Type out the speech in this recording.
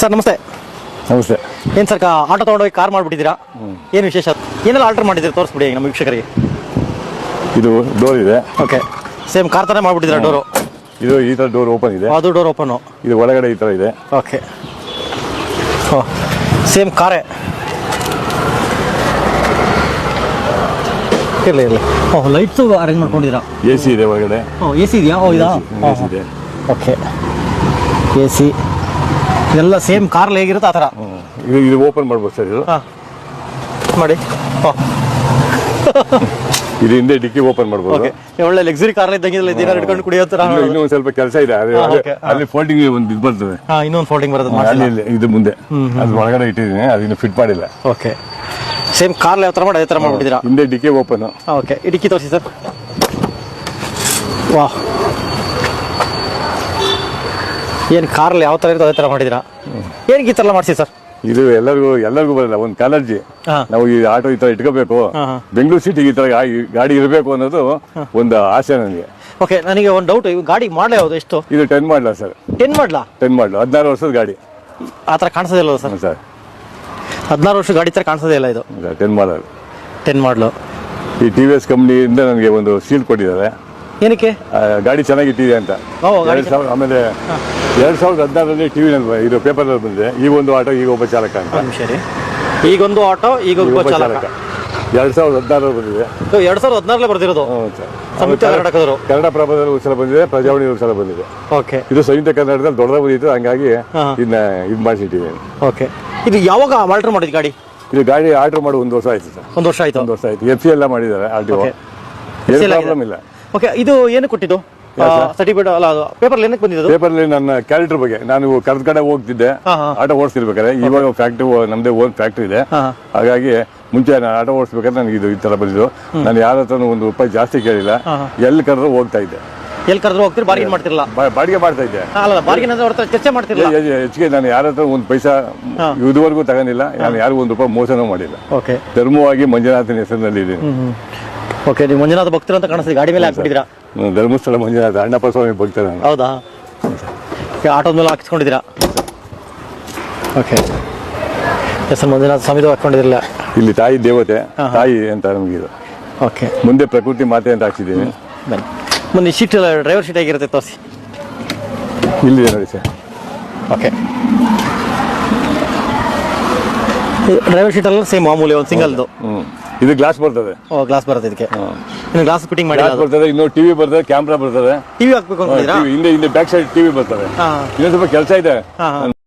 Sir ನಮಸ್ತೆ. ನಮಸ್ತೆ. ಏನು ಸರ್ ಆಟೋ ತೊಗೊಂಡೋಗಿ ಕಾರ್ ಮಾಡಿಬಿಟ್ಟಿದ್ದೀರಾ, ಏನು ವಿಶೇಷ? ಏನೆಲ್ಲ ಆರ್ಡರ್ ಮಾಡಿದ್ದೀರಿ ತೋರಿಸ್ಬಿಡಿ ನಮ್ಮ ವೀಕ್ಷಕರಿಗೆ. ಇದು ಡೋರ್ ಇದೆ. ಓಕೆ, ಸೇಮ್ ಕಾರ್ ಥರ ಮಾಡಿಬಿಟ್ಟಿದ್ದೀರಾ ಡೋರು? ಇದು ಈ ಥರ ಡೋರ್ ಓಪನ್ ಇದೆ. ಅದು ಡೋರ್ ಓಪನು. ಇದು ಒಳಗಡೆ ಈ ಥರ ಇದೆ. ಓಕೆ, ಸೇಮ್ ಕಾರೇ ಇರಲಿ ಇರಲಿ. ಓಹ್, ಲೈಟ್ಸು ಅರೇಂಜ್ ಮಾಡ್ಕೊಂಡಿದ್ದೀರಾ? ಎ ಸಿ ಇದೆ ಒಳಗಡೆ. ಎ ಸಿ ಇದೆಯಾ? ಇದಾ ಎ ಸಿ ಇದೆ. ಓಕೆ, ಎ ಸಿ ಇದೆಲ್ಲ ಸೇಮ್ ಕಾರಲ್ಲಿ ಹೇಗಿರುತ್ತೆ ಆ ಥರ. ಇದು ಓಪನ್ ಮಾಡ್ಬೋದು ಸರ್. ಇದು ಮಾಡಿ. ಇದು ಹಿಂದೆ ಡಿಕ್ಕಿ ಓಪನ್ ಮಾಡ್ಬೋದು. ಓಕೆ, ಒಳ್ಳೆ ಲಕ್ಸುರಿ ಕಾರ್ ಇದ್ದಂಗೆ ದಿನ ಇಟ್ಕೊಂಡು ಕುಡಿಯೋ ಥರ. ಇನ್ನೂ ಒಂದು ಸ್ವಲ್ಪ ಕೆಲಸ ಇದೆ. ಅಲ್ಲಿ ಫೋಲ್ಡಿಂಗ್ ಒಂದು ಇದು ಬರ್ತದೆ. ಇನ್ನೊಂದು ಫೋಲ್ಡಿಂಗ್ ಬರ್ತದೆ ಅಲ್ಲಿ ಇದು ಮುಂದೆ ಅದು ಒಳಗಡೆ ಇಟ್ಟಿದ್ದೀನಿ, ಅದನ್ನು ಫಿಟ್ ಮಾಡಿಲ್ಲ. ಓಕೆ, ಸೇಮ್ ಕಾರ್ ಯಾವ ಥರ ಮಾಡಿ ಅದೇ ಥರ ಮಾಡ್ಬಿಟ್ಟಿದ್ದೀರಾ? ಹಿಂದೆ ಡಿಕ್ಕಿ ಓಪನ್. ಓಕೆ, ಈ ಡಿಕ್ಕಿ ತೋರಿಸಿ ಸರ್. ವಾಹ್, ಏನು ಕಾರಲ್ಲಿ ಯಾವ ಥರ ಇರ್ತದೆ ಅದೇ ಥರ ಮಾಡಿದ್ದೀರಾ? ಏನಕ್ಕೆ ಈ ಥರ ಎಲ್ಲ ಮಾಡಿಸಿ ಸರ್? ಇದು ಎಲ್ಲರಿಗೂ ಬರಲ್ಲ. ಒಂದು ಕಾಲರ್ಜಿ. ನಾವು ಈ ಆಟೋ ಈ ತರ ಇಟ್ಕೋಬೇಕು, ಬೆಂಗಳೂರು ಸಿಟಿಗೆ ಈ ತರ ಗಾಡಿ ಇರಬೇಕು ಅನ್ನೋದು ಒಂದು ಆಸೆ ನನಗೆ. ಓಕೆ, ನನಗೆ ಒಂದು ಡೌಟ್, ಗಾಡಿ ಮಾಡಲ ಯಾವುದು? ಎಷ್ಟು ಇದು 10 ಮಾಡಲ ಸರ್. 10 ಮಾಡಲ? 10 ಮಾಡಲ, 16 ವರ್ಷದ ಗಾಡಿ. ಆ ಥರ ಕಾಣಿಸೋದಿಲ್ಲ ಸರ್? ಸರ್, 16 ವರ್ಷ ಗಾಡಿ ಥರ ಕಾಣಿಸೋದೇ ಇಲ್ಲ ಇದು. 10 ಮಾಡಲ್. 10 ಮಾಡಲು. ಈ TVS ಕಂಪ್ನಿಯಿಂದ ನನಗೆ ಒಂದು ಸೀಲ್ ಕೊಟ್ಟಿದ್ದಾರೆ. ಏನಕ್ಕೆ? ಗಾಡಿ ಚೆನ್ನಾಗಿಟ್ಟಿದೆ ಅಂತ. ಆಮೇಲೆ 2016ರಲ್ಲಿ ಟಿವಿನಲ್ಲಿ ಇದು ಪೇಪರ್ನಲ್ಲಿ ಬಂದಿದೆ, ಈ ಒಂದು ಆಟೋ ಈಗ ಒಬ್ಬ ಚಾಲಕ ಅಂತ. ಸರಿ, ಈಗೊಂದು ಆಟೋ ಈಗ ಒಬ್ಬ ಚಾಲಕ. 2016 ಬಂದಿದೆ. 2016 ಬರ್ದಿರೋದು. ಸಂಯುಕ್ತ ಕರ್ನಾಟಕದವರು. ಕನ್ನಡ ಪ್ರಭದಲ್ಲಿ ಒಂದು ಸಲ ಬಂದಿದೆ, ಪ್ರಜಾವಾಣಿ ಒಂದು ಸಲ ಬಂದಿದೆ. ಓಕೆ, ಇದು ಸಂಯುಕ್ತ ಕರ್ನಾಟಕದಲ್ಲಿ ದೊಡ್ಡದಾಗಿ ಬಂದಿತ್ತು, ಹಂಗಾಗಿ ಇದನ್ನ ಇದು ಮಾಡಿಸಿಟ್ಟಿದ್ದೇನೆ. ಓಕೆ, ಇದು ಯಾವಾಗ ಆರ್ಡರ್ ಮಾಡಿದ ಗಾಡಿ? ಇದು ಗಾಡಿ ಆರ್ಡರ್ ಮಾಡಿ 1 ವರ್ಷ ಆಯ್ತು ಸರ್. 1 ವರ್ಷ ಆಯ್ತು. 1 ವರ್ಷ ಆಯ್ತು. FC ಎಲ್ಲ ಮಾಡಿದ್ದಾರೆ. RTO ಏನು ಪ್ರಾಬ್ಲಮ್ ಇಲ್ಲ. ಓಕೆ, ಇದು ಏನು ಕೊಟ್ಟಿದ್ದು ಸರ್ಟಿಫಿಕೇಟ್? ಅಲ್ಲ, ಅದು ಪೇಪರ್ ಏನಕ್ಕೆ ಬಂದಿದ್ದು? ಪೇಪರ್ಲಿ ನನ್ನ ಕ್ಯಾರೆಕ್ಟರ್ ಬಗ್ಗೆ ನಾನು ಕರೆದ ಕಡೆ ಹೋಗ್ತಿದ್ದೆ, ಆಟೋ ಓಡಿಸ್ತಿರ್ಬೇಕಾದ್ರೆ. ಇವಾಗ ಫ್ಯಾಕ್ಟ್ರಿ, ನಮ್ದೇ ಓನ್ ಫ್ಯಾಕ್ಟ್ರಿ ಇದೆ. ಹಾಗಾಗಿ ಮುಂಚೆ ನಾನು ಆಟೋ ಓಡಿಸ್ಬೇಕಾದ್ರೆ ನನಗೆ ಇದು ಈ ತರ ಬಂದಿದ್ದು. ನಾನು ಯಾರ ಹತ್ರ ₹1 ಜಾಸ್ತಿ ಕೇಳಿಲ್ಲ, ಎಲ್ಲಿ ಕರೆದ್ರು ಹೋಗ್ತಾ ಇದ್ದೆ. ಎಲ್ಲಿ ಕರೆದ್ರು ಹೋಗ್ತೀರಿ? ಬಾರ್ಗೇನ್ ಮಾಡ್ತಿರಲ್ಲ? ಬಾಡಿಗೆ ಮಾಡ್ತಾ ಇದ್ದೆ. ಅಲ್ಲ, ಬಾರ್ಗೇನ್ ಅಂದ್ರೆ ಅವ್ರ ಚರ್ಚೆ ಮಾಡ್ತಿರಲ್ಲ? ಹೆಚ್ಚಿಗೆ ನಾನು ಯಾರ ಹತ್ರ ಒಂದು ಪೈಸಾ ಇದುವರೆಗೂ ತಗೊಂಡಿಲ್ಲ. ನಾನು ಯಾರಿಗೂ ₹1 ಮೋಸನೂ ಮಾಡಿಲ್ಲ. ಓಕೆ, ಧರ್ಮವಾಗಿ ಮಂಜುನಾಥನ ಹೆಸರಿನಲ್ಲಿ ಇದ್ದೀನಿ. ಓಕೆ, ನೀವು ಮಂಜುನಾಥ ಭಕ್ತರು ಅಂತ ಕಾಣಿಸ್ತೀವಿ, ಗಾಡಿ ಮೇಲೆ ಹಾಕ್ಬಿಟ್ಟಿದ್ದೀರಾ? ಧರ್ಮಸ್ಥಳ ಮಂಜುನಾಥ ಅಣ್ಣಪ್ಪ ಸ್ವಾಮಿ ಭಕ್ತ ನಾನು. ಹೌದಾ? ಆಟೋದ ಮೇಲೆ ಹಾಕಿಸ್ಕೊಂಡಿದ್ದೀರಾ? ಓಕೆ, ಹೆಸರು ಮಂಜುನಾಥ ಸ್ವಾಮಿದು ಹಾಕೊಂಡಿರಲಿಲ್ಲ. ಇಲ್ಲಿ ತಾಯಿ ದೇವತೆ, ತಾಯಿ ಅಂತ ನಮಗೆ ಇದು. ಓಕೆ, ಮುಂದೆ ಪ್ರಕೃತಿ ಮಾತೆ ಅಂತ ಹಾಕ್ಸಿದ್ದೀನಿ. ಬನ್ನಿ, ಮುಂದೆ ಶೀಟ್, ಡ್ರೈವರ್ ಶೀಟ್ ಹೇಗಿರುತ್ತೆ ತೋರಿಸಿ. ಇಲ್ಲಿದೆ ನೋಡಿ ಸರ್. ಓಕೆ, ಡ್ರೈವರ್ ಶೀಟ್ ಎಲ್ಲ ಸೇಮ್ ಮಾಮೂಲಿ ಒಂದು ಸಿಂಗಲ್ದು. ಇದು ಗ್ಲಾಸ್ ಬರ್ತದೆ. ಗ್ಲಾಸ್ ಬರುತ್ತೆ ಇದಕ್ಕೆ. ಇನ್ನು ಗ್ಲಾಸ್ ಫಿಟ್ಟಿಂಗ್ ಮಾಡಿ ಬರ್ತದೆ. ಇನ್ನು ಟಿವಿ ಬರ್ತದೆ, ಕ್ಯಾಮ್ರಾ ಬರ್ತದೆ. ಟಿವಿ ಹಾಕ್ಬೇಕು ಅಂತಿದ್ದೀರಾ? ಹಿಂದೆ ಬ್ಯಾಕ್ ಸೈಡ್ ಟಿವಿ ಬರ್ತದೆ. ಇನ್ನೊಂದು ಸ್ವಲ್ಪ ಕೆಲಸ ಇದೆ.